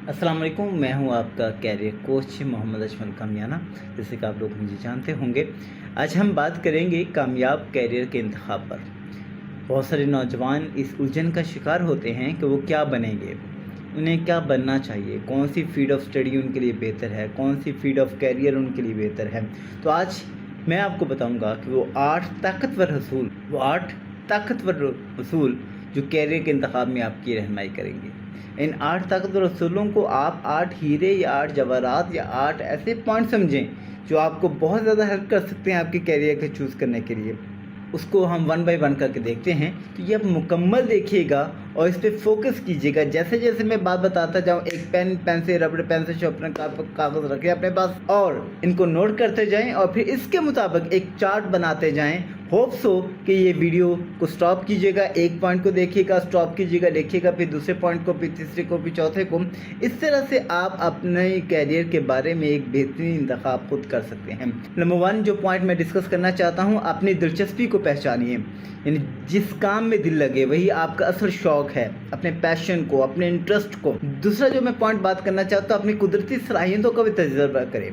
अस्सलाम वालेकुम, मैं हूं आपका कैरियर कोच मोहम्मद अजमल कामियाना, जैसे कि आप लोग मुझे जानते होंगे। आज हम बात करेंगे कामयाब कैरियर के इंतखाब पर। बहुत सारे नौजवान इस उलझन का शिकार होते हैं कि वो क्या बनेंगे, उन्हें क्या बनना चाहिए, कौन सी फील्ड ऑफ स्टडी उनके लिए बेहतर है, कौन सी फील्ड ऑफ कैरियर उनके लिए बेहतर है। तो आज मैं आपको बताऊंगा कि वो आठ ताकतवर असूल जो कैरियर के इंतखाब में आपकी रहनुमाई करेंगे। इन 8 ताकतवर असूलों को आप 8 हीरे या 8 जवाहरात या 8 ऐसे पॉइंट समझें जो आपको बहुत ज़्यादा हेल्प कर सकते हैं आपके कैरियर के चूज़ करने के लिए। उसको हम 1 बाय 1 करके देखते हैं। तो ये आप मुकम्मल देखिएगा और इस पर फोकस कीजिएगा। जैसे जैसे मैं बात बताता जाऊँ, एक पेन से रबड़ पेंसिल शॉर्पनर कागज़ रखें अपने पास और इनको नोट करते जाएं और फिर इसके मुताबिक एक चार्ट बनाते जाएं। होप्स हो कि ये वीडियो को स्टॉप कीजिएगा, एक पॉइंट को देखिएगा, स्टॉप कीजिएगा, देखिएगा, फिर दूसरे पॉइंट को, फिर तीसरे को, फिर चौथे को। इस तरह से आप अपने कैरियर के बारे में एक बेहतरीन इंतखाब खुद कर सकते हैं। नंबर 1 जो पॉइंट मैं डिस्कस करना चाहता हूँ, अपनी दिलचस्पी को पहचानिए। यानी जिस काम में दिल लगे वही आपका असल शौक है, अपने पैशन को, अपने इंटरेस्ट को। दूसरा जो मैं पॉइंट बात करना चाहता हूँ, अपनी कुदरती सलाहियतों का भी तजुर्बा करें।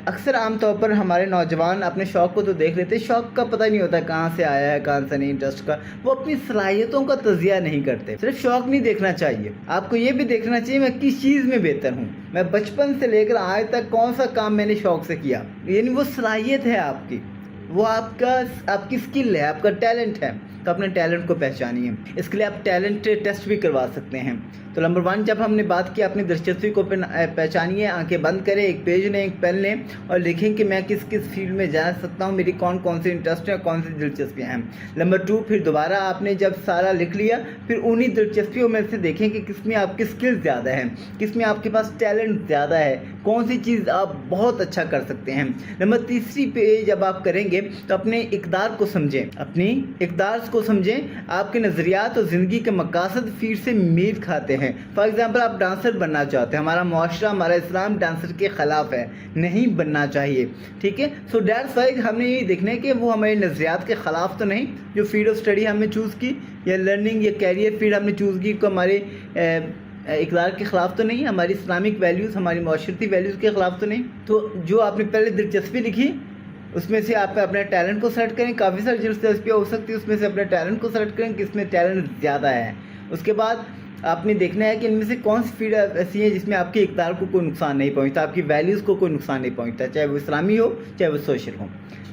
अक्सर आमतौर पर हमारे नौजवान अपने शौक को तो देख लेते हैं, शौक का पता ही नहीं होता कहाँ से आया है, कहाँ से नहीं, इंटरेस्ट का। वो अपनी सलाहियतों का तजिया नहीं करते। सिर्फ शौक नहीं देखना चाहिए, आपको ये भी देखना चाहिए मैं किस चीज़ में बेहतर हूँ, मैं बचपन से लेकर आज तक कौन सा काम मैंने शौक से किया। यानी वो सलाहियत है आपकी, वो आपकी स्किल है, आपका टैलेंट है। तो अपने टैलेंट को पहचानिए। इसके लिए आप टैलेंट टेस्ट भी करवा सकते हैं। तो नंबर 1 जब हमने बात की अपनी दिलचस्पी को पहचानिए, आंखें बंद करें, एक पेज लें, एक पेन लें और लिखें कि मैं किस किस फील्ड में जा सकता हूँ, मेरी कौन कौन सी इंटरेस्ट है, कौन सी दिलचस्पियाँ हैं। नंबर 2 फिर दोबारा आपने जब सारा लिख लिया, फिर उन्हीं दिलचस्पियों में से देखें कि किस में आपकी स्किल ज़्यादा है, किस में आपके पास टैलेंट ज़्यादा है, कौन सी चीज़ आप बहुत अच्छा कर सकते हैं। नंबर 3 पे जब आप करेंगे तो अपने इक़दार को समझें, अपनी इक़दार को समझें। आपके नज़रियात और ज़िंदगी के मकासद फील्ड से मेल खाते हैं। फॉर एग्जांपल आप डांसर बनना चाहते हैं, हमारा मुआशरा, हमारा इस्लाम डांसर के ख़िलाफ़ है, नहीं बनना चाहिए, ठीक है। सो दैट्स वाई हमने ये देखना है कि वो हमारे नज़रियात के ख़िलाफ़ तो नहीं, जो फील्ड ऑफ स्टडी हमने चूज़ की या लर्निंग या कैरियर फील्ड हमने चूज़ की, को हमारे इक़दार के ख़िलाफ़ तो नहीं, हमारी इस्लामिक वैल्यूज़, हमारी माशरती वैल्यूज़ के ख़िलाफ़ तो नहीं। तो जो आपने पहले दिलचस्पी लिखी उसमें से आप अपने टैलेंट को सेलेक्ट करें। काफ़ी सारी दिलचस्पियाँ हो सकती है, उसमें से अपने टैलेंट को सेलेक्ट करें कि इसमें टैलेंट ज़्यादा है। उसके बाद आपने देखना है कि इनमें से कौन सी फील्ड ऐसी है जिसमें आपके इक़दार को कोई नुकसान नहीं पहुंचता, आपकी वैल्यूज़ को कोई नुकसान नहीं पहुंचता, चाहे वो इस्लामी हो चाहे वो सोशल हो।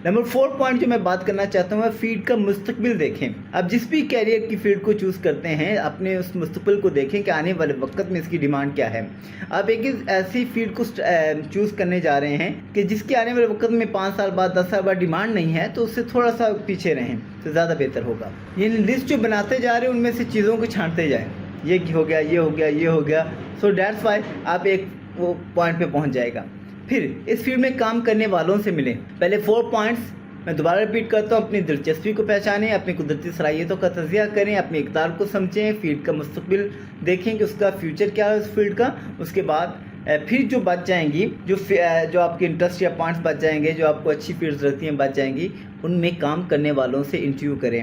नंबर 4 पॉइंट जो मैं बात करना चाहता हूँ, फील्ड का मुस्तकबिल देखें। आप जिस भी कैरियर की फील्ड को चूज़ करते हैं, अपने उस मुस्तकबिल को देखें कि आने वाले वक्त में इसकी डिमांड क्या है। आप एक ऐसी फील्ड को चूज़ करने जा रहे हैं कि जिसके आने वाले वक्त में 5 साल बाद, 10 साल बाद डिमांड नहीं है, तो उससे थोड़ा सा पीछे रहें तो ज़्यादा बेहतर होगा। ये लिस्ट जो बनाते जा रहे हैं उनमें से चीज़ों को छांटते जाएँ, ये हो गया, ये हो गया, ये हो गया। सो दैट्स वाई आप एक वो पॉइंट पे पहुंच जाएगा। फिर इस फील्ड में काम करने वालों से मिलें। पहले 4 पॉइंट्स मैं दोबारा रिपीट करता हूँ। अपनी दिलचस्पी को पहचानें, अपनी कुदरती सलाहियतों का तजिया करें, अपने इक़दार को समझें, फील्ड का मुस्तकबिल देखें कि उसका फ्यूचर क्या है उस फील्ड का। उसके बाद फिर जो बच जाएंगी, जो आपके इंटरेस्ट या पॉइंट्स बच जाएंगे, जो आपको अच्छी फील्ड्स रहती हैं बच जाएंगी, उनमें काम करने वालों से इंटरव्यू करें,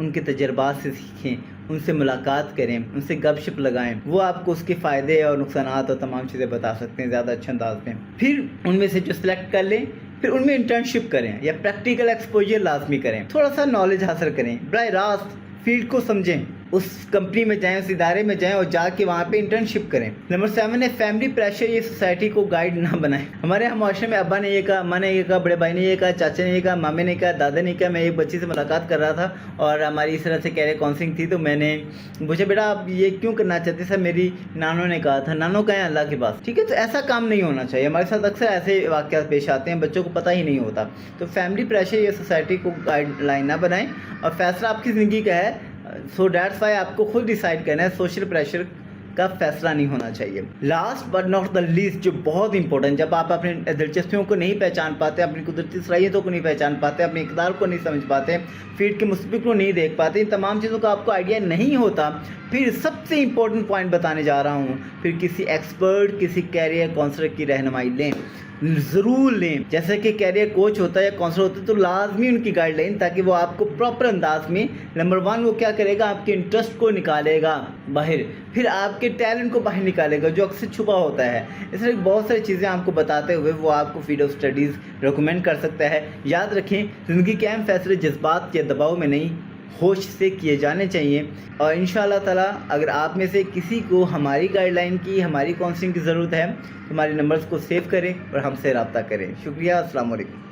उनके तजर्बात से सीखें, उनसे मुलाकात करें, उनसे गपशप लगाएं। वो आपको उसके फ़ायदे और नुकसानात और तमाम चीज़ें बता सकते हैं ज़्यादा अच्छे अंदाज में। फिर उनमें से जो सिलेक्ट कर लें, फिर उनमें इंटर्नशिप करें या प्रैक्टिकल एक्सपोजर लाजमी करें, थोड़ा सा नॉलेज हासिल करें, बराह रास्त फील्ड को समझें, उस कंपनी में जाएं, उस इदारे में जाएं और जाके वहाँ पे इंटर्नशिप करें। नंबर 7 है फैमिली प्रेशर ये सोसाइटी को गाइड ना बनाए। हमारे यहाँ माशरे में अब्बा ने ये कहा, अम्मा ने ये कहा, बड़े भाई ने ये कहा, चाचा ने ये कहा, मामे ने कहा, दादा ने कहा। मैं एक बच्ची से मुलाकात कर रहा था और हमारी इस तरह से कैरियर काउंसलिंग थी, तो मैंने पूछा, बेटा आप ये क्यों करना चाहते? सर मेरी नानों ने कहा था। नानों कहें अल्लाह के पास, ठीक है। तो ऐसा काम नहीं होना चाहिए। हमारे साथ अक्सर ऐसे वाक़यात पेश आते हैं, बच्चों को पता ही नहीं होता। तो फैमिली प्रेशर ये सोसाइटी को गाइडलाइन ना बनाएं और फैसला आपकी ज़िंदगी का है। सो दैट्स वाई आपको खुद डिसाइड करना है, सोशल प्रेशर का फैसला नहीं होना चाहिए। Last but not the least जो बहुत इंपॉर्टेंट, जब आप अपने दिलचस्पियों को नहीं पहचान पाते, अपनी कुदरती सलाहियतों को नहीं पहचान पाते, अपने इक़दार को नहीं समझ पाते, फील्ड के मुस्तकबिल को नहीं देख पाते, इन तमाम चीज़ों का आपको आइडिया नहीं होता, پھر سب سے امپورٹنٹ پوائنٹ بتانے جا رہا ہوں، پھر کسی ایکسپرٹ، کسی کیریئر کاؤنسلر کی رہنمائی لیں، ضرور لیں۔ جیسے کہ کیریئر کوچ ہوتا ہے یا کاؤنسلر ہوتا ہے تو لازمی ان کی گائیڈ لائن، تاکہ وہ آپ کو پراپر انداز میں نمبر 1 وہ کیا کرے گا، آپ کے انٹرسٹ کو نکالے گا باہر، پھر آپ کے ٹیلنٹ کو باہر نکالے گا جو اکثر چھپا ہوتا ہے۔ اس طرح بہت ساری چیزیں آپ کو بتاتے ہوئے وہ آپ کو فیلڈ آف اسٹڈیز ریکمینڈ کر سکتا ہے۔ یاد رکھیں، زندگی کے اہم فیصلے جذبات یا دباؤ میں نہیں، ہوش سے کیے جانے چاہیے۔ اور انشاءاللہ تعالیٰ اگر آپ میں سے کسی کو ہماری گائیڈ لائن کی، ہماری کاؤنسلنگ کی ضرورت ہے، تو ہمارے نمبرز کو سیو کریں اور ہم سے رابطہ کریں۔ شکریہ، السلام علیکم۔